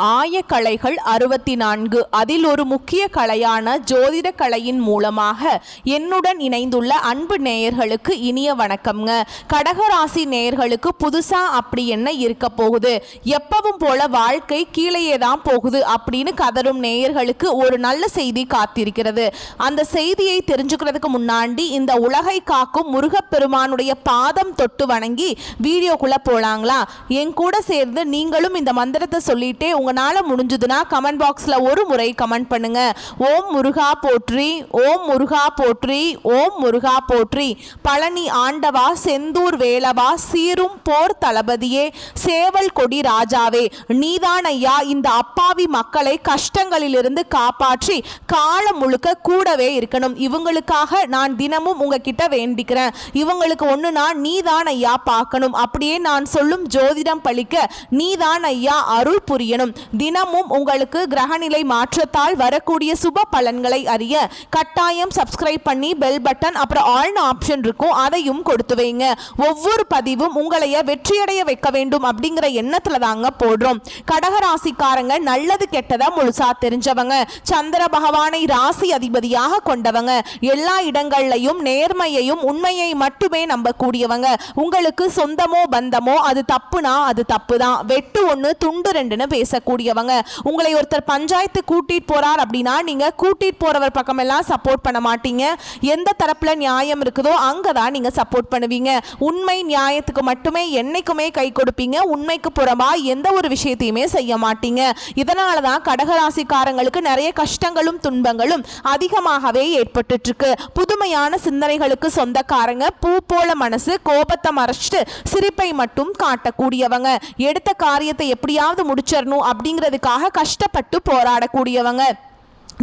ஆயக்கலைகள் 64 அதில் ஒரு முக்கிய கலையான ஜோதிட கலையின் மூலமாக என்னுடன் இணைந்துள்ள அன்பு நேயர்களுக்கு இனிய வணக்கம்ங்க. கடகராசி நேயர்களுக்கு புதுசா அப்படி என்ன இருக்க போகுது, எப்பவும் போல வாழ்க்கை கீழேயே தான் போகுது அப்படின்னு கதரும் நேயர்களுக்கு ஒரு நல்ல செய்தி காத்திருக்கிறது. அந்த செய்தியை தெரிஞ்சுக்கிறதுக்கு முன்னாடி இந்த உலகை காக்கும் முருகப்பெருமானுடைய பாதம் தொட்டு வணங்கி வீடியோக்குள்ள போலாங்களா? என் கூட சேர்ந்து நீங்களும் இந்த மந்திரத்தை சொல்லிட்டே உங்களால முடிஞ்சதுன்னா கமெண்ட் பாக்ஸ்ல ஒரு முறை கமெண்ட் பண்ணுங்க. ஓம் முருகா போற்றி, ஓம் முருகா போற்றி, ஓம் முருகா போற்றி. பழனி ஆண்டவா, செந்தூர் வேலவா, சீரும் போர் தளபதியே, சேவல் கொடி ராஜாவே, நீதான் ஐயா இந்த அப்பாவி மக்களை கஷ்டங்களிலிருந்து காப்பாற்றி காலம் முழுக்க கூடவே இருக்கணும். இவங்களுக்காக நான் தினமும் உங்ககிட்ட வேண்டிக்கிறேன். இவங்களுக்கு ஒண்ணுனா நீதான் ஐயா பார்க்கணும். அப்படியே நான் சொல்லும் ஜோதிடம் பழிக்க நீதான் ஐயா அருள் புரியணும். தினமும் உங்களுக்கு கிரகநிலை மாற்றத்தால் வரக்கூடிய சுப பலன்களை அறிய கட்டாயம் சப்ஸ்கிரைப் பண்ணி பெல் பட்டன் அப்புறம் ஆல்னு ஆப்ஷன் இருக்கும், அதையும் கொடுத்து வைங்க. ஒவ்வொரு பதிவும் உங்களைய வெற்றியடைய வைக்க வேண்டும் அப்படிங்கிற எண்ணத்துல தாங்க போடுறோம். கடகராசிக்காரங்க நல்லது கெட்டதா முழுசா தெரிஞ்சவங்க, சந்திர பகவானை ராசி அதிபதியாக கொண்டவங்க, எல்லா இடங்கள்லையும் நேர்மையையும் உண்மையை மட்டுமே நம்பக்கூடியவங்க. உங்களுக்கு சொந்தமோ பந்தமோ அது தப்புனா அது தப்பு தான், வெட்டு ஒன்று துண்டு ரெண்டுன்னு பேசக்கூடியவங்க. உங்களை ஒருத்தர் பஞ்சாயத்து கூட்டிட்டு போறார் அப்படின்னா நீங்க கூட்டிட்டு போறவர் பக்கம் எல்லாம் சப்போர்ட் பண்ண மாட்டீங்க. எந்த தரப்புல நியாயம் இருக்குதோ அங்கதான் நீங்க சப்போர்ட் பண்ணுவீங்க. உண்மை நியாயத்துக்கு மட்டுமே என்னைக்குமே கை கொடுப்பீங்க. உண்மைக்கு புறமா எந்த ஒரு விஷயத்தையுமே செய்ய மாட்டீங்க. இதனாலதான் கடகராசிக்காரங்களுக்கு நிறைய கஷ்டங்களும் துன்பங்களும் அதிகமாகவே ஏற்பட்டு இருக்கு. புதுமையான சிந்தனைகளுக்கு சொந்தக்காரங்க, பூ போல மனசு, கோபத்தை மறைச்சிட்டு சிரிப்பை மட்டும் காட்டக்கூடியவங்க, எடுத்த காரியத்தை எப்படியாவது முடிச்சிடணும் அப்படிங்கிறதுக்காக கஷ்டப்பட்டு போராடக்கூடியவங்க,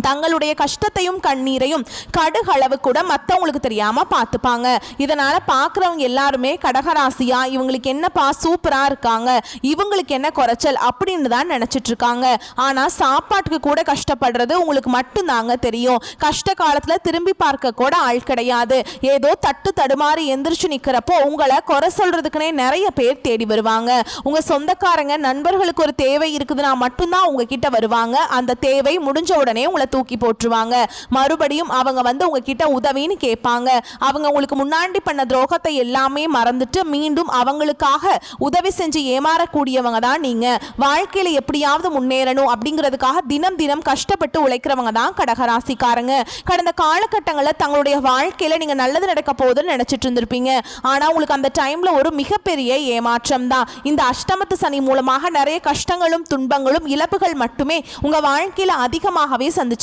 தங்களுடைய கஷ்டத்தையும் கண்ணீரையும் கடுகளவு கூட மற்றவங்களுக்கு தெரியாம பார்த்துப்பாங்க. இதனால பார்க்குறவங்க எல்லாருமே கடகராசியா இவங்களுக்கு என்னப்பா சூப்பரா இருக்காங்க, இவங்களுக்கு என்ன குறைச்சல் அப்படின்னு தான் நினைச்சிட்டு இருக்காங்க. ஆனா சாப்பாட்டுக்கு கூட கஷ்டப்படுறது உங்களுக்கு மட்டும்தாங்க தெரியும். கஷ்ட காலத்துல திரும்பி பார்க்க கூட ஆள் கிடையாது. ஏதோ தட்டு தடுமாறி எந்திரிச்சு நிக்கிறப்போ உங்களை குறை சொல்றதுக்குன்னே நிறைய பேர் தேடி வருவாங்க. உங்க சொந்தக்காரங்க நண்பர்களுக்கு ஒரு தேவை இருக்குதுன்னா மட்டும்தான் உங்ககிட்ட வருவாங்க. அந்த தேவை முடிஞ்ச உடனே உங்களை தூக்கி போட்டுருவாங்க. மறுபடியும் அவங்க வந்து உங்ககிட்ட உதவின்னு கேட்பாங்க. அவங்க உங்களுக்கு முன்னாடி பண்ண துரோகத்தை எல்லாமே மறந்துட்டு மீண்டும் அவங்களுக்காக உதவி செஞ்சு ஏமாறக்கூடியவங்க தான் நீங்க. வாழ்க்கையில எப்படியாவது முன்னேறணும் அப்படிங்கிறதுக்காக தினம் தினம் கஷ்டப்பட்டு உழைக்கிறவங்க தான் கடகராசிக்காரங்க. கடந்த காலகட்டங்களில் தங்களுடைய வாழ்க்கையில நீங்க நல்லது நடக்க போகுதுன்னு நினைச்சிட்டு இருந்திருப்பீங்க. ஆனா உங்களுக்கு அந்த டைம்ல ஒரு மிகப்பெரிய ஏமாற்றம் தான். இந்த அஷ்டமத்து சனி மூலமாக நிறைய கஷ்டங்களும் துன்பங்களும் இழப்புகள் மட்டுமே உங்க வாழ்க்கையில அதிகமாகவே சந்திச்சிருப்பீங்க.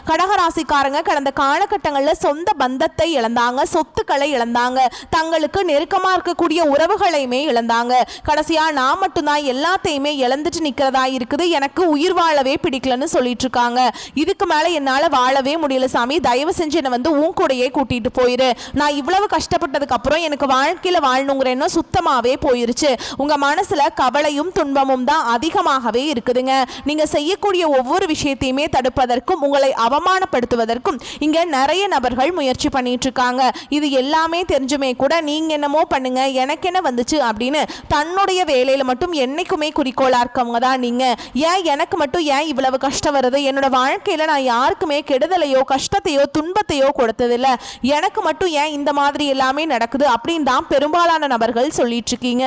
கடகராசிக்காரங்க கடந்த காலகட்டங்களில் சொந்த பந்தத்தை இழந்தாங்க, சொத்துக்களை இழந்தாங்க, தங்களுக்கு நெருக்கமா இருக்கக்கூடிய உறவுகளையுமே இழந்தாங்க. கடைசியா நான் மட்டும்தான் எல்லாத்தையுமே இழந்துட்டு நிக்கிறதா இருக்குது, எனக்கு உயிர் வாழவே பிடிக்கலன்னு சொல்லிட்டு இருக்காங்க. இதுக்கு மேல என்னால வாழவே முடியல சாமி, தயவு செஞ்சு என்னை வந்து உன் கூடையே கூட்டிட்டு போயிரு. நான் இவ்வளவு கஷ்டப்பட்டதுக்கு அப்புறம் எனக்கு வாழ்க்கையில வாழணுங்கிற எண்ணம் சுத்தமாவே போயிருச்சு. உங்க மனசுல கவலையும் துன்பமும் தான் அதிகமாகவே இருக்குதுங்க. நீங்க செய்யக்கூடிய ஒவ்வொரு விஷயத்தையுமே தடுப்பதற்கும் உங்களை அவமானப்படுத்துவதற்கும் இங்க நிறைய நபர்கள் முயற்சி பண்ணிட்டு இருக்காங்க. இது எல்லாமே தெரிஞ்சுமே கூட நீங்க என்னமோ பண்ணுங்க எனக்கு என்ன வந்துச்சு அப்படின்னு தன்னுடைய வேலையில மட்டும் என்னைக்குமே குறிக்கோளா இருக்கவங்க தான் நீங்க. ஏன் எனக்கு மட்டும் ஏன் இவ்வளவு கஷ்டம் வருது, என்னோட வாழ்க்கையில நான் யாருக்குமே கெடுதலையோ கஷ்டத்தையோ துன்பத்தையோ கொடுத்ததில்ல, எனக்கு மட்டும் ஏன் இந்த மாதிரி எல்லாமே நடக்குது அப்படின்னு தான் பெரும்பாலான நபர்கள் சொல்லிட்டு இருக்கீங்க.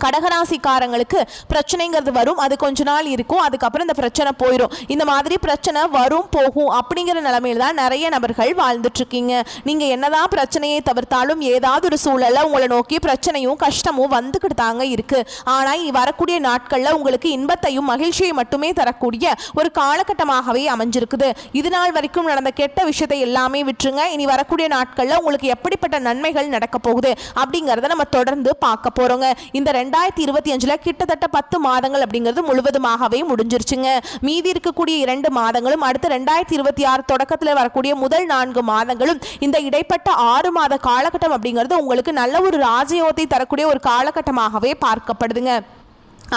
கடகராசிக்காரங்களுக்கு பிரச்சனைங்கிறது வரும், அது கொஞ்ச நாள் இருக்கும், அதுக்கப்புறம் இந்த பிரச்சனை போயிடும். இந்த மாதிரி பிரச்சனை வரும் போகும் அப்படிங்கிற நிலைமையில தான் நிறைய நபர்கள் வாழ்ந்துட்டு இருக்கீங்க. நீங்க என்னதான் பிரச்சனையை தவிர்த்தாலும் ஏதாவது ஒரு சூழல்ல உங்களை நோக்கி பிரச்சனையும் கஷ்டமும் வந்துக்கிட்டு தாங்க இருக்கு. ஆனா வரக்கூடிய நாட்கள்ல உங்களுக்கு இன்பத்தையும் மகிழ்ச்சியை மட்டுமே தரக்கூடிய ஒரு காலகட்டமாகவே அமைஞ்சிருக்குது. இது நாள் வரைக்கும் நடந்த கெட்ட விஷயத்தை எல்லாமே விட்டுருங்க. இனி வரக்கூடிய நாட்கள்ல உங்களுக்கு எப்படிப்பட்ட நன்மைகள் நடக்க போகுது அப்படிங்கறத நம்ம தொடர்ந்து பார்க்க போறோங்க. இந்த 2025 கிட்டத்தட்ட 10 மாதங்கள் அப்படிங்கிறது முழுவதுமாகவே முடிஞ்சிருச்சுங்க. மீதி இருக்கக்கூடிய 2 மாதங்களும் அடுத்து 2026 தொடக்கத்தில் வரக்கூடிய முதல் 4 மாதங்களும் இந்த இடைப்பட்ட 6 மாத காலகட்டம் அப்படிங்கிறது உங்களுக்கு நல்ல ஒரு ராஜயோகத்தை தரக்கூடிய ஒரு காலகட்டமாகவே பார்க்கப்படுதுங்க.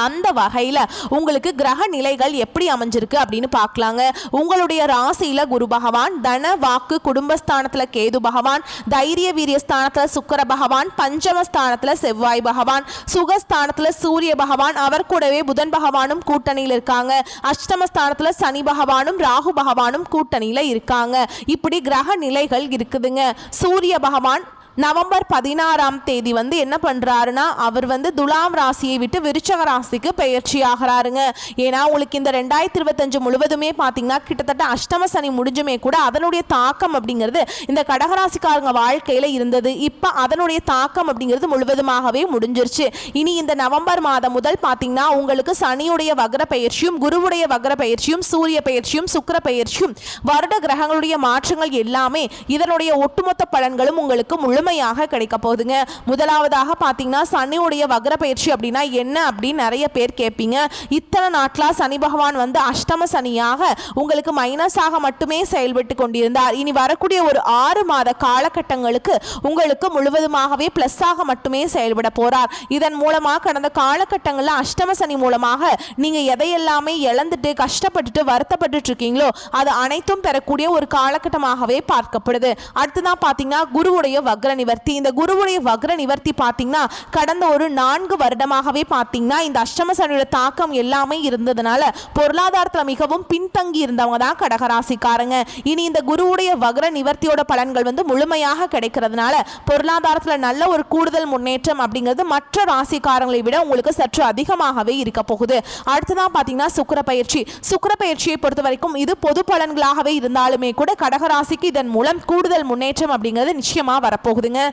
அந்த வகையில் உங்களுக்கு கிரக நிலைகள் எப்படி அமைஞ்சிருக்கு அப்படின்னு பார்க்கலாங்க. உங்களுடைய ராசியில் குரு பகவான், தன வாக்கு குடும்பஸ்தானத்தில் கேது பகவான், தைரிய வீரிய ஸ்தானத்தில் சுக்கிர பகவான், பஞ்சமஸ்தானத்தில் செவ்வாய் பகவான், சுகஸ்தானத்தில் சூரிய பகவான், அவர் கூடவே புதன் பகவானும் கூட்டணியில் இருக்காங்க. அஷ்டமஸ்தானத்தில் சனி பகவானும் ராகு பகவானும் கூட்டணியில் இருக்காங்க. இப்படி கிரக நிலைகள் இருக்குதுங்க. சூரிய பகவான் நவம்பர் 16ஆம் தேதி என்ன பண்ணுறாருன்னா, அவர் துலாம் ராசியை விட்டு விருச்சக ராசிக்கு பெயர்ச்சி ஆகிறாருங்க. ஏன்னா உங்களுக்கு இந்த 2025 முழுவதுமே பார்த்தீங்கன்னா கிட்டத்தட்ட அஷ்டம சனி முடிஞ்சுமே கூட அதனுடைய தாக்கம் அப்படிங்கிறது இந்த கடகராசிக்காரங்க வாழ்க்கையில் இருந்தது. இப்போ அதனுடைய தாக்கம் அப்படிங்கிறது முழுவதுமாகவே முடிஞ்சிருச்சு. இனி இந்த நவம்பர் மாதம் முதல் பார்த்தீங்கன்னா உங்களுக்கு சனியுடைய வக்ர பயிற்சியும், குருவுடைய வக்ர பயிற்சியும், சூரிய பயிற்சியும், சுக்கிர பயிற்சியும், வருட கிரகங்களுடைய மாற்றங்கள் எல்லாமே இதனுடைய ஒட்டுமொத்த பலன்களும் உங்களுக்கு முழுமையாக கிடைக்க போகுதுங்க. முதலாவதாக பார்த்தீங்கன்னா சனியுடைய வக்ர பயிற்சி அப்படின்னா என்ன அப்படின்னு நிறைய பேர் கேட்பீங்க. இத்தனை நாட்களாக சனி பகவான் அஷ்டம சனியாக உங்களுக்கு மைனஸாக மட்டுமே செயல்பட்டு கொண்டிருந்தார். இனி வரக்கூடிய ஒரு 6 மாத காலகட்டங்களுக்கு உங்களுக்கு முழுவதுமாகவே பிளஸ்ஸாக மட்டுமே செயல்பட போறார். இதன் மூலமாக கடந்த காலகட்டங்களில் அஷ்டம சனி மூலமாக நீங்க எதையெல்லாமே இழந்துட்டு கஷ்டப்பட்டுட்டு வருத்தப்பட்டு இருக்கீங்களோ அது அனைத்தும் பெறக்கூடிய ஒரு காலகட்டமாகவே பார்க்கப்படுது. அடுத்துதான் பார்த்தீங்கன்னா குருவுடைய வக்ர நிவர்த்தி. இந்த குருவுடைய வக்ர நிவர்த்தி பார்த்தீங்கன்னா கடந்த ஒரு 4 வருடமாகவே பார்த்தீங்கன்னா இந்த அஷ்டம சனியோட தாக்கம் எல்லாமே இருந்ததுனால பொருளாதாரத்தில் மிகவும் பின்தங்கி இருந்தவங்க தான் கடகராசிக்காரங்க. இனி இந்த குருவுடைய வக்ர நிவர்த்தியோட பலன்கள் முழுமையாக கிடைக்கிறதுனால பொருளாதாரத்தில் நல்ல ஒரு கூடுதல் முன்னேற்றம் அப்படிங்கிறது மற்ற ராசிக்காரங்களை விட உங்களுக்கு சற்று அதிகமாகவே இருக்க போகுது. அடுத்ததான் பார்த்தீங்கன்னா சுக்கிர பயிற்சி. சுக்கிர பயிற்சியை பொறுத்த வரைக்கும் இது பொது பலன்களாகவே இருந்தாலுமே கூட கடகராசிக்கு இதன் மூலம் கூடுதல் முன்னேற்றம் அப்படிங்கிறது நிச்சயமா வரப்போகுதுங்க.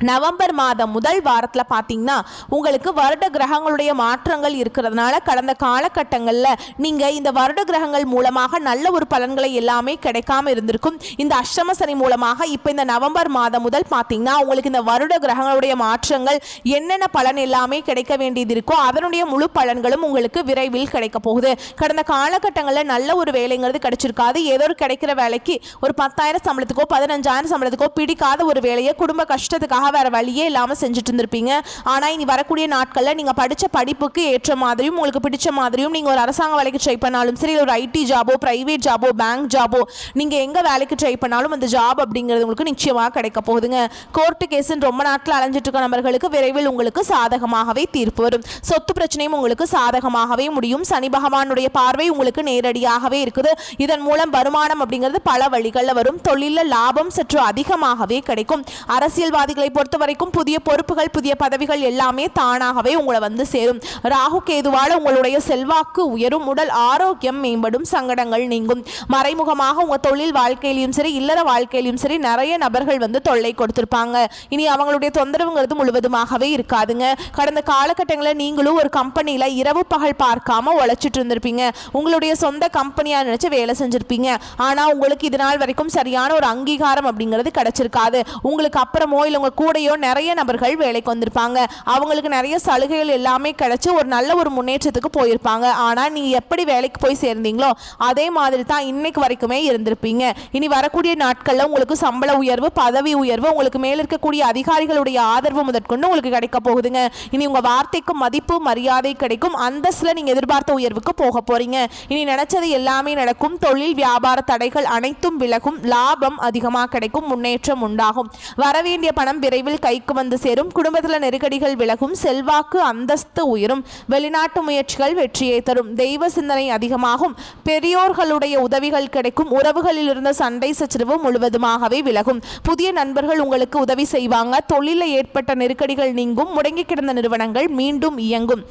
நவம்பர் மாதம் முதல் வாரத்தில் பார்த்தீங்கன்னா உங்களுக்கு வருட கிரகங்களுடைய மாற்றங்கள் இருக்கிறதுனால கடந்த காலகட்டங்களில் நீங்கள் இந்த வருட கிரகங்கள் மூலமாக நல்ல ஒரு பலன்களை எல்லாமே கிடைக்காம இருந்திருக்கும். இந்த அஷ்டம சனி மூலமாக இப்போ இந்த நவம்பர் மாதம் முதல் பார்த்தீங்கன்னா உங்களுக்கு இந்த வருட கிரகங்களுடைய மாற்றங்கள் என்னென்ன பலன் எல்லாமே கிடைக்க வேண்டியது இருக்கோ அதனுடைய முழு பலன்களும் உங்களுக்கு விரைவில் கிடைக்க போகுது. கடந்த காலகட்டங்களில் நல்ல ஒரு வேலைங்கிறது கிடைச்சிருக்காது. ஏதோ ஒரு கிடைக்கிற வேலைக்கு ஒரு 10,000 சம்பளத்துக்கோ 15,000 சம்பளத்துக்கோ பிடிக்காத ஒரு வேலையை குடும்ப கஷ்டத்துக்காக வேற வழியே இல்லாம செஞ்சுட்டு இருந்திருப்பீங்க. ஆனா இனி வரக்கூடிய நாட்கள்ல நீங்க படிச்ச படிப்புக்கு ஏற்ற மாதிரியும் உங்களுக்கு பிடிச்ச மாதிரியும் நீங்க ஒரு அரசாங்க வேலைக்கு ட்ரை பண்ணாலும் சரி, ஒரு ஐடி ஜாபோ, பிரைவேட் ஜாபோ, பேங்க் ஜாபோ, நீங்க எங்க வேலைக்கு ட்ரை பண்ணாலும் அந்த ஜாப் அப்படிங்கிறது உங்களுக்கு நிச்சயமா கிடைக்க போகுதுங்க. கோர்ட்டு கேஸ்ன்னு ரொம்ப நாட்கள் அலைஞ்சிட்டு இருக்க நபர்களுக்கு விரைவில் உங்களுக்கு சாதகமாகவே தீர்ப்பு வரும். சொத்து பிரச்சனையும் உங்களுக்கு சாதகமாகவே முடியும். சனி பகவானுடைய பார்வை உங்களுக்கு நேரடியாகவே இருக்குது. இதன் மூலம் வருமானம் அப்படிங்கிறது பல வழிகளில் வரும். தொழில லாபம் சற்று அதிகமாகவே கிடைக்கும். அரசியல்வாதிகளை பொறுத்த வரைக்கும் புதிய பொறுப்புகள், புதிய பதவிகள் எல்லாமே தானாகவே உங்களை சேரும். ராகு கேதுவால உங்களுடைய செல்வாக்கு உயரும், உடல் ஆரோக்கியம் மேம்படும், சங்கடங்கள் நீங்கும். மறைமுகமாக உங்க தொழில் வாழ்க்கையிலும் சரி, இல்லற வாழ்க்கையிலும் சரி நிறைய நபர்கள் தொல்லை கொடுத்திருப்பாங்க. இனி அவங்களுடைய தொந்தரவுங்கிறது முழுவதுமாகவே இருக்காதுங்க. கடந்த காலகட்டங்களில் நீங்களும் ஒரு கம்பெனியில இரவு பகல் பார்க்காம உழைச்சிட்டு இருந்திருப்பீங்க. உங்களுடைய சொந்த கம்பெனியா நினைச்சு வேலை செஞ்சிருப்பீங்க. ஆனா உங்களுக்கு இதனால் வரைக்கும் சரியான ஒரு அங்கீகாரம் அப்படிங்கிறது கிடைச்சிருக்காது. உங்களுக்கு அப்புறமோ இல்லை உங்க கூடையோ நிறைய நபர்கள் வேலைக்கு வந்திருப்பாங்க. அவங்களுக்கு நிறைய சலுகைகள் எல்லாமே கிடைச்சு ஒரு நல்ல ஒரு முன்னேற்றத்துக்கு போயிருப்பாங்க. ஆனா நீங்க எப்படி வேலைக்கு போய் சேர்ந்தீங்களோ அதே மாதிரி தான் இன்னைக்கு வரைக்குமே இருந்திருப்பீங்க. இனி வரக்கூடிய நாட்கள்ல உங்களுக்கு சம்பள உயர்வு, பதவி உயர்வு, உங்களுக்கு மேல இருக்கக்கூடிய அதிகாரிகளுடைய ஆதரவு முதற்கொண்டு உங்களுக்கு கிடைக்க போகுதுங்க. இனி உங்க வார்த்தைக்கு மதிப்பு மரியாதை கிடைக்கும். அந்தஸ்துல நீங்க எதிர்பார்த்த உயர்வுக்கு போக போறீங்க. இனி நினைச்சது எல்லாமே நடக்கும். தொழில் வியாபார தடைகள் அனைத்தும் விலகும். லாபம் அதிகமாக கிடைக்கும். முன்னேற்றம் உண்டாகும். வரவேண்டிய பணம் விரைவில் கைக்கு சேரும். குடும்பத்தில் நெருக்கடிகள் விலகும். செல்வாக்கு அந்தஸ்து உயரும். வெளிநாட்டு முயற்சிகள் வெற்றியை தரும். தெய்வ சிந்தனை அதிகமாகும். பெரியோர்களுடைய உதவிகள் கிடைக்கும். உறவுகளில் இருந்த சண்டை சச்சரவு முழுவதுமாகவே விலகும். புதிய நண்பர்கள் உங்களுக்கு உதவி செய்வாங்க. தொழிலில் ஏற்பட்ட நெருக்கடிகள் நீங்கும். முடங்கி கிடந்த நிறுவனங்கள் மீண்டும் இயங்கும்.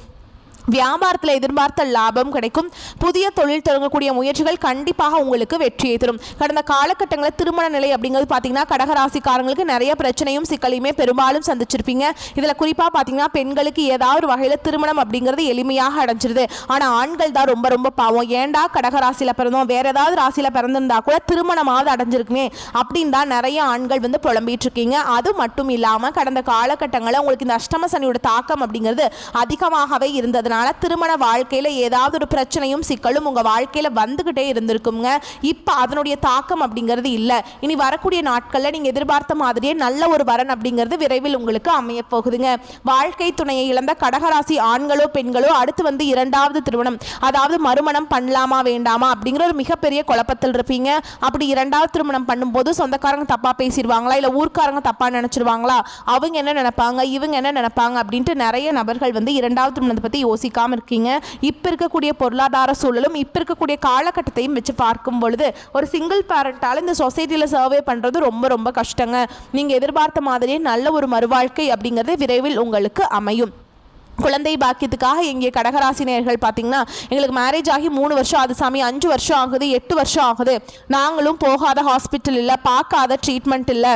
வியாபாரத்தில் எதிர்பார்த்த லாபம் கிடைக்கும். புதிய தொழில் தொடங்கக்கூடிய முயற்சிகள் கண்டிப்பாக உங்களுக்கு வெற்றியை தரும். கடந்த காலகட்டங்களில் திருமண நிலை அப்படிங்கிறது பார்த்தீங்கன்னா கடகராசிக்காரங்களுக்கு நிறைய பிரச்சனையும் சிக்கலையுமே பெரும்பாலும் சந்திச்சிருப்பீங்க. இதில் குறிப்பாக பார்த்தீங்கன்னா பெண்களுக்கு ஏதாவது ஒரு வகையில் திருமணம் அப்படிங்கிறது எளிமையாக அடைஞ்சிருது. ஆனால் ஆண்கள் தான் ரொம்ப ரொம்ப பாவம். ஏண்டா கடகராசியில் பிறந்தோம், வேற ஏதாவது ராசியில் பிறந்திருந்தா கூட திருமணமாவது அடைஞ்சிருக்குமே அப்படின்னு தான் நிறைய ஆண்கள் புலம்பிட்டு இருக்கீங்க. அது மட்டும் இல்லாமல் கடந்த காலகட்டங்களில் உங்களுக்கு இந்த அஷ்டம சனியோட தாக்கம் அப்படிங்கிறது அதிகமாகவே இருந்ததுனால இருந்ததுனால திருமண வாழ்க்கையில் ஏதாவது ஒரு பிரச்சனையும் சிக்கலும் உங்கள் வாழ்க்கையில் வந்துக்கிட்டே இருந்திருக்குங்க. இப்போ அதனுடைய தாக்கம் அப்படிங்கிறது இல்லை. இனி வரக்கூடிய நாட்களில் நீங்கள் எதிர்பார்த்த மாதிரியே நல்ல ஒரு வரன் அப்படிங்கிறது விரைவில் உங்களுக்கு அமைய போகுதுங்க. வாழ்க்கை துணையை இழந்த கடகராசி ஆண்களோ பெண்களோ அடுத்து இரண்டாவது திருமணம், அதாவது மறுமணம் பண்ணலாமா வேண்டாமா அப்படிங்கிற ஒரு மிகப்பெரிய குழப்பத்தில் இருப்பீங்க. அப்படி இரண்டாவது திருமணம் பண்ணும்போது சொந்தக்காரங்க தப்பாக பேசிடுவாங்களா, இல்லை ஊர்க்காரங்க தப்பாக நினச்சிருவாங்களா, அவங்க என்ன நினைப்பாங்க, இவங்க என்ன நினைப்பாங்க அப்படின்ட்டு நிறைய நபர்கள் இரண்டாவது திருமணத்தை பற்றி யோசிக்காமல் இருக்கீங்க. இப்போ இருக்கக்கூடிய பொருளாதார சூழலும் இப்போ இருக்கக்கூடிய காலகட்டத்தையும் வச்சு பார்க்கும் பொழுது ஒரு சிங்கிள் பேரண்டால் இந்த சொசைட்டியில் சர்வே பண்ணுறது ரொம்ப ரொம்ப கஷ்டங்க. நீங்கள் எதிர்பார்த்த மாதிரியே நல்ல ஒரு மறுவாழ்க்கை அப்படிங்கிறது விரைவில் உங்களுக்கு அமையும். குழந்தை பாக்கியத்துக்காக இங்கே கடகராசினியர்கள் பார்த்தீங்கன்னா, எங்களுக்கு மேரேஜ் ஆகி 3 வருஷம் ஆகுது சாமி, 5 வருஷம் ஆகுது, 8 வருஷம் ஆகுது, நாங்களும் போகாத ஹாஸ்பிட்டல் இல்லை, பார்க்காத ட்ரீட்மெண்ட் இல்லை,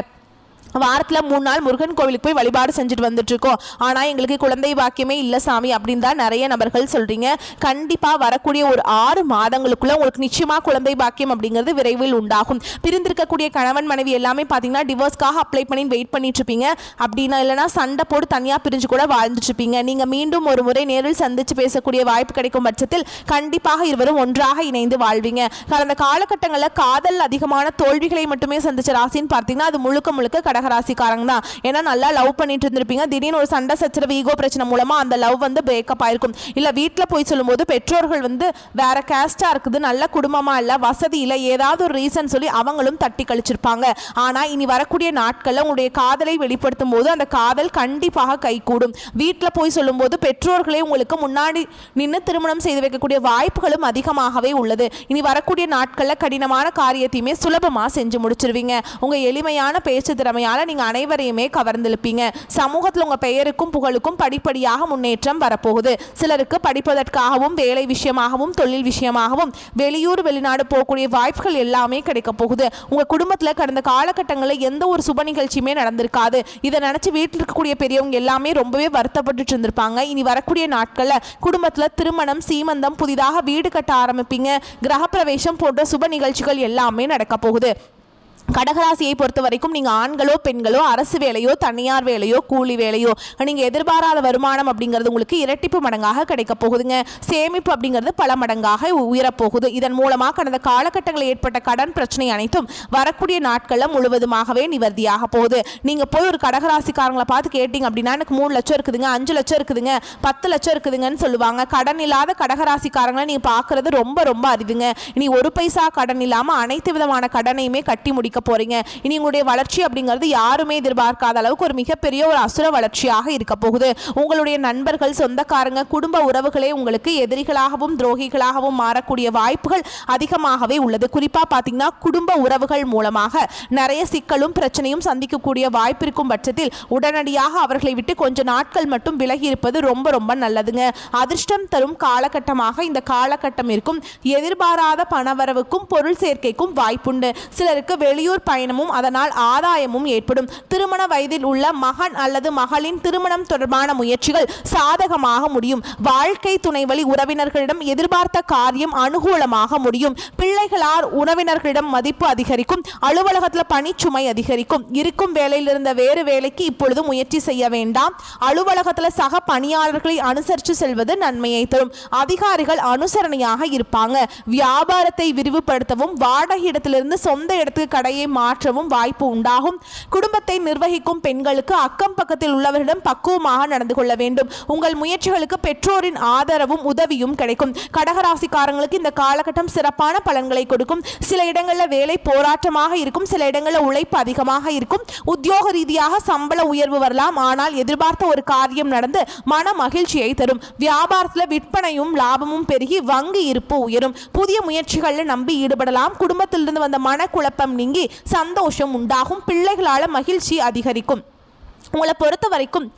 வாரத்தில் 3 நாள் முருகன் கோவிலுக்கு போய் வழிபாடு செஞ்சுட்டு வந்துட்டு இருக்கோம், ஆனால் எங்களுக்கு குழந்தை பாக்கியமே இல்லை சாமி அப்படின்னு தான் நிறைய நபர்கள் சொல்கிறீங்க. கண்டிப்பாக வரக்கூடிய ஒரு 6 மாதங்களுக்குள்ள உங்களுக்கு நிச்சயமாக குழந்தை பாக்கியம் அப்படிங்கிறது விரைவில் உண்டாகும். பிரிந்திருக்கக்கூடிய கணவன் மனைவி எல்லாமே பார்த்தீங்கன்னா டிவோர்ஸ்க்காக அப்ளை பண்ணி வெயிட் பண்ணிட்டு இருப்பீங்க. அப்படின்னா இல்லைனா சண்டை போட்டு தனியாக பிரிஞ்சு கூட வாழ்ந்துட்டு இருப்பீங்க. நீங்கள் மீண்டும் ஒரு முறை நேரில் சந்தித்து பேசக்கூடிய வாய்ப்பு கிடைக்கும் பட்சத்தில் கண்டிப்பாக இருவரும் ஒன்றாக இணைந்து வாழ்வீங்க. கடந்த காலகட்டங்களில் காதல் அதிகமான தோல்விகளை மட்டுமே சந்திச்ச ராசின்னு பார்த்தீங்கன்னா அது முழுக்க முழுக்க கடகராசிக்காரங்க தான். ஏன்னா நல்லா லவ் பண்ணிட்டு இருந்திருப்பீங்க, திடீர்னு ஒரு சண்டை சச்சரவு ஈகோ பிரச்சனை மூலமா அந்த லவ் பிரேக்கப் ஆயிருக்கும். இல்ல வீட்டில் போய் சொல்லும்போது பெற்றோர்கள் வேற கேஸ்டா இருக்குது, நல்ல குடும்பமா இல்ல, வசதி இல்லை, ஏதாவது ஒரு ரீசன் சொல்லி அவங்களும் தட்டி கழிச்சிருப்பாங்க. ஆனா இனி வரக்கூடிய நாட்கள்ல உங்களுடைய காதலை வெளிப்படுத்தும் போது அந்த காதல் கண்டிப்பாக கைகூடும். வீட்டில் போய் சொல்லும் போது பெற்றோர்களே உங்களுக்கு முன்னாடி நின்று திருமணம் செய்து வைக்கக்கூடிய வாய்ப்புகளும் அதிகமாகவே உள்ளது. இனி வரக்கூடிய நாட்கள்ல கடினமான காரியத்தையுமே சுலபமா செஞ்சு முடிச்சிருவீங்க. உங்க எளிமையான பேச்சு திறமையான நீங்க அனைவரையுமே கவர்ந்திருப்பீங்க. சமூகத்தில் உங்க பெயருக்கும் புகழுக்கும் படிப்படியாக முன்னேற்றம் வரப்போகுது. சிலருக்கு படிப்பதற்காகவும் வேலை விஷயமாகவும் தொழில் விஷயமாகவும் வெளியூர் வெளிநாடு போகக்கூடிய வாய்ப்புகள் எல்லாமே கிடைக்க போகுது. உங்க குடும்பத்தில் கடந்த காலகட்டங்களில் எந்த ஒரு சுப நிகழ்ச்சியுமே நடந்திருக்காது. இதை நினைச்சு வீட்டில் இருக்கக்கூடிய பெரியவங்க எல்லாமே ரொம்பவே வருத்தப்பட்டு இருந்திருப்பாங்க. இனி வரக்கூடிய நாட்கள்ல குடும்பத்தில் திருமணம், சீமந்தம், புதிதாக வீடு கட்ட ஆரம்பிப்பீங்க. கிரகப்பிரவேசம் போன்ற சுப நிகழ்ச்சிகள் எல்லாமே நடக்க போகுது. கடகராசியை பொறுத்த வரைக்கும் நீங்கள் ஆண்களோ பெண்களோ அரசு வேலையோ தனியார் வேலையோ கூலி வேலையோ நீங்கள் எதிர்பாராத வருமானம் அப்படிங்கிறது உங்களுக்கு இரட்டிப்பு மடங்காக கிடைக்க போகுதுங்க. சேமிப்பு அப்படிங்கிறது பல மடங்காக உயரப்போகுது. இதன் மூலமாக கடந்த காலகட்டங்களில் ஏற்பட்ட கடன் பிரச்சனை அனைத்தும் வரக்கூடிய நாட்களில் முழுவதுமாகவே நிவர்த்தியாக போகுது. நீங்கள் போய் ஒரு கடகராசிக்காரங்களை பார்த்து கேட்டிங்க அப்படின்னா எனக்கு 3 லட்சம் இருக்குதுங்க, 5 லட்சம் இருக்குதுங்க, 10 லட்சம் இருக்குதுங்கன்னு சொல்லுவாங்க. கடன் இல்லாத கடகராசிக்காரங்களை நீங்கள் பார்க்குறது ரொம்ப ரொம்ப அரிதுங்க. இனி ஒரு பைசா கடன் இல்லாமல் அனைத்து விதமான கடனையுமே கட்டி முடிக்க போறீங்க. இனி உங்களுடைய வளர்ச்சி அப்படிங்கிறது யாருமே எதிர்பார்க்காத அளவுக்கு ஒரு மிகப்பெரிய ஒரு அசுர வளர்ச்சியாக இருக்க போகுது. உங்களுடைய நண்பர்கள், சொந்தக்காரங்க, குடும்ப உறவுகளே உங்களுக்கு எதிரிகளாகவும் துரோகிகளாகவும் மாறக்கூடிய வாய்ப்புகள் அதிகமாகவே உள்ளது. குறிப்பா பாத்தீங்கன்னா குடும்ப உறவுகள் மூலமாக நிறைய சிக்கலும் பிரச்சனையும் சந்திக்கக்கூடிய வாய்ப்பு இருக்கும் பட்சத்தில் உடனடியாக அவர்களை விட்டு கொஞ்ச நாட்கள் மட்டும் விலகி இருப்பது ரொம்ப ரொம்ப நல்லதுங்க. அதிர்ஷ்டம் தரும் காலகட்டமாக இந்த காலகட்டம் இருக்கும். எதிர்பாராத பணவரவுக்கும் பொருள் சேர்க்கைக்கும் வாய்ப்புண்டு. சிலருக்கு வெளியூர் பயணமும் அதனால் ஆதாயமும் ஏற்படும். திருமண வயதில் உள்ள மகன் அல்லது மகளின் திருமணம் தொடர்பான முயற்சிகள் சாதகமாக முடியும். வாழ்க்கை துணை வழி உறவினர்களிடம் எதிர்பார்த்த காரியம் அனுகூலமாக முடியும். பிள்ளைகளால் உறவினர்களிடம் மதிப்பு அதிகரிக்கும். அலுவலகத்தில் பணிச்சுமை அதிகரிக்கும். இருக்கும் வேலையில் இருந்த வேறு வேலைக்கு இப்பொழுது முயற்சி செய்ய வேண்டாம். அலுவலகத்தில் சக பணியாளர்களை அனுசரித்து செல்வது நன்மையை தரும். அதிகாரிகள் அனுசரணையாக இருப்பாங்க. வியாபாரத்தை விரிவுபடுத்தவும் வாடகை இடத்திலிருந்து சொந்த இடத்துக்கு கடையை மாற்றவும் வாய்ப்பு உண்டாகும். குடும்பத்தை நிர்வகிக்கும் பெண்களுக்கு அக்கம் பக்கத்தில் உள்ளவரிடம் பக்குவமாக நடந்து கொள்ள வேண்டும். உங்கள் முயற்சிகளுக்கு பெற்றோரின் ஆதரவும் உதவியும் கிடைக்கும். கடகராசிக்காரங்களுக்கு இந்த காலகட்டம் சிறப்பான பலன்களை கொடுக்கும். சில இடங்களில் வேலை போராட்டமாக இருக்கும், சில இடங்களில் உழைப்பு அதிகமாக இருக்கும். உத்தியோக ரீதியாக சம்பள உயர்வு வரலாம், ஆனால் எதிர்பார்த்த ஒரு காரியம் நடந்து மன மகிழ்ச்சியை தரும். வியாபாரத்தில் விற்பனையும் லாபமும் பெருகி வங்கி இருப்பு உயரும். புதிய முயற்சிகளில் நம்பி ஈடுபடலாம். குடும்பத்திலிருந்து வந்த மனக்குழப்பம் நீங்கி சந்தோஷம் உண்டாகும். பிள்ளைகளால் மகிழ்ச்சி அதிகரிக்கும். உங்களை பொறுத்த வரைக்கும்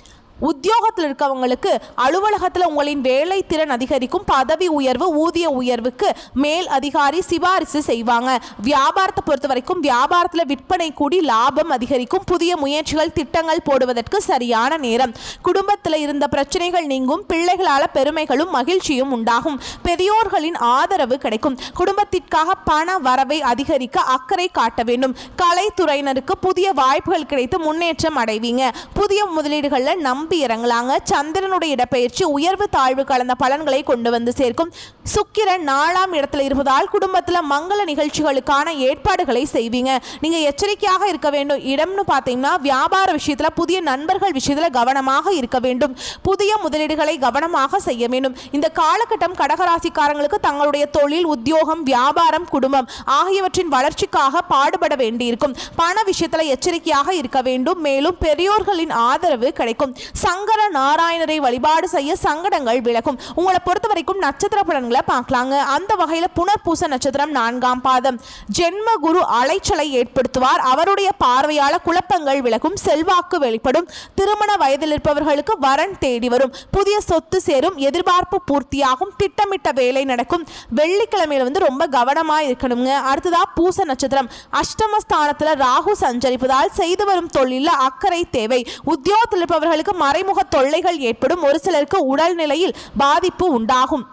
உத்தியோகத்தில் இருக்கவங்களுக்கு அலுவலகத்தில் உங்களின் வேலை திறன் அதிகரிக்கும். பதவி உயர்வு, ஊதிய உயர்வுக்கு மேல் அதிகாரி சிபாரிசு செய்வாங்க. வியாபாரத்தை பொறுத்த வரைக்கும் வியாபாரத்தில் விற்பனை கூடி லாபம் அதிகரிக்கும். புதிய முயற்சிகள், திட்டங்கள் போடுவதற்கு சரியான நேரம். குடும்பத்தில் இருந்த பிரச்சனைகள் நீங்கும். பிள்ளைகளால் பெருமைகளும் மகிழ்ச்சியும் உண்டாகும். பெரியோர்களின் ஆதரவு கிடைக்கும். குடும்பத்திற்காக பண வரவை அதிகரிக்க அக்கறை காட்ட வேண்டும். கலைத்துறையினருக்கு புதிய வாய்ப்புகள் கிடைத்து முன்னேற்றம் அடைவீங்க. புதிய முதலீடுகளில் நம்பி இறங்கலாங்க. சந்திரனுடைய இடப்பெயர்ச்சி உயர்வு தாழ்வு கலந்த பலன்களை கொண்டு வந்து சேர்க்கும். சுக்கிரன் 4ஆம் இடத்துல இருப்பதால் குடும்பத்தில் மங்கள நிகழ்ச்சிகளுக்கான ஏற்பாடுகளை செய்வீங்க. நீங்க எச்சரிக்கையாக இருக்க வேண்டும். இடம்னு பார்த்தீங்கன்னா வியாபார விஷயத்துல, புதிய நண்பர்கள் விஷயத்துல கவனமாக இருக்க வேண்டும். புதிய முதலீடுகளை கவனமாக செய்ய வேண்டும். இந்த காலகட்டம் கடகராசிக்காரங்களுக்கு தங்களுடைய தொழில், உத்தியோகம், வியாபாரம், குடும்பம் ஆகியவற்றின் வளர்ச்சிக்காக பாடுபட வேண்டியிருக்கும். பண விஷயத்துல எச்சரிக்கையாக இருக்க வேண்டும். மேலும் பெரியோர்களின் ஆதரவு கிடைக்கும். சங்கர நாராயணரை வழிபாடு செய்ய சங்கடங்கள் விலகும். உங்களை பொறுத்த வரைக்கும் நட்சத்திர பலன்களை பார்க்கலாங்க. அந்த வகையில் புனர்பூச நட்சத்திரம் 4ஆம் பாதம். ஜென்ம குரு அலைச்சலை ஏற்படுத்துவார். அவருடைய பார்வையால குழப்பங்கள் விலகும். செல்வாக்கு வெளிப்படும். திருமண வயதில் இருப்பவர்களுக்கு வரன் தேடி வரும். புதிய சொத்து சேரும். எதிர்பார்ப்பு பூர்த்தியாகும். திட்டமிட்ட வேலை நடக்கும். வெள்ளிக்கிழமையில ரொம்ப கவனமா இருக்கணுங்க. அடுத்ததா பூச நட்சத்திரம். அஷ்டமஸ்தானத்துல ராகு சஞ்சரிப்பதால் செய்து வரும் தொழில அக்கறை தேவை. உத்தியோகத்தில் இருப்பவர்களுக்கு மறைமுக தொல்லைகள் ஏற்படும். ஒரு சிலருக்கு உடல்நிலையில் பாதிப்பு உண்டாகும்.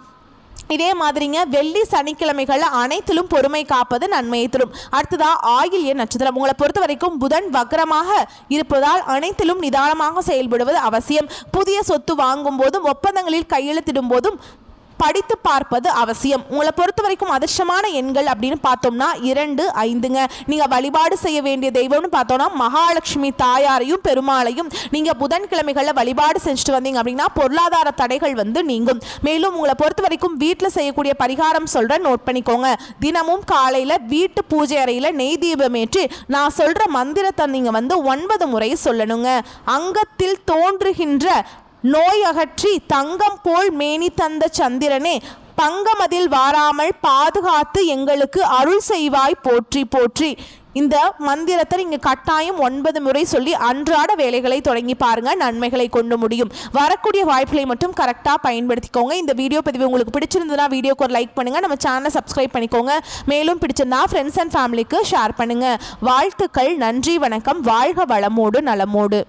இதே மாதிரிங்க வெள்ளி சனிக்கிழமைகள் அனைத்திலும் பொறுமை காப்பது நன்மையை தரும். அடுத்ததா ஆயில்ய நட்சத்திரம். உங்களை பொறுத்த வரைக்கும் புதன் வக்ரமாக இருப்பதால் அனைத்திலும் நிதானமாக செயல்படுவது அவசியம். புதிய சொத்து வாங்கும் போதும் ஒப்பந்தங்களில் கையெழுத்திடும் போதும் படித்து பார்ப்பது அவசியம். உங்களை பொறுத்த வரைக்கும் அதிர்ஷ்டமான எண்கள் அப்படின்னு பார்த்தோம்னா 2, 5ங்க. நீங்க வழிபாடு செய்ய வேண்டிய தெய்வம்னு பார்த்தோம்னா மகாலட்சுமி தாயாரையும் பெருமாளையும் நீங்க புதன்கிழமைகளில் வழிபாடு செஞ்சுட்டு வந்தீங்க அப்படின்னா பொருளாதார தடைகள் நீங்கும். மேலும் உங்களை பொறுத்த வரைக்கும் வீட்டில் செய்யக்கூடிய பரிகாரம் சொல்றேன், நோட் பண்ணிக்கோங்க. தினமும் காலையில வீட்டு பூஜை அறையில நெய் தீபம் ஏற்றி நான் சொல்ற மந்திரத்தை நீங்க 9 முறை சொல்லணுங்க. அங்கத்தில் தோன்றுகின்ற நோய் அகற்றி தங்கம் போல் மேனி தந்த சந்திரனே, பங்கமதில் வாராமல் பாதுகாத்து எங்களுக்கு அருள் செய்வாய் போற்றி போற்றி. இந்த மந்திரத்தை நீங்கள் கட்டாயம் 9 முறை சொல்லி அன்றாட வேலைகளை தொடங்கி பாருங்க. நன்மைகளை கொண்டு முடியும். வரக்கூடிய வாய்ப்புகளை மட்டும் கரெக்டாக பயன்படுத்திக்கோங்க. இந்த வீடியோ பதிவு உங்களுக்கு பிடிச்சிருந்ததுன்னா வீடியோக்கு ஒரு லைக் பண்ணுங்க. நம்ம சேனலை சப்ஸ்கிரைப் பண்ணிக்கோங்க. மேலும் பிடிச்சிருந்தா ஃப்ரெண்ட்ஸ் அண்ட் ஃபேமிலிக்கு ஷேர் பண்ணுங்க. வாழ்த்துக்கள். நன்றி, வணக்கம். வாழ்க வளமோடு நலமோடு.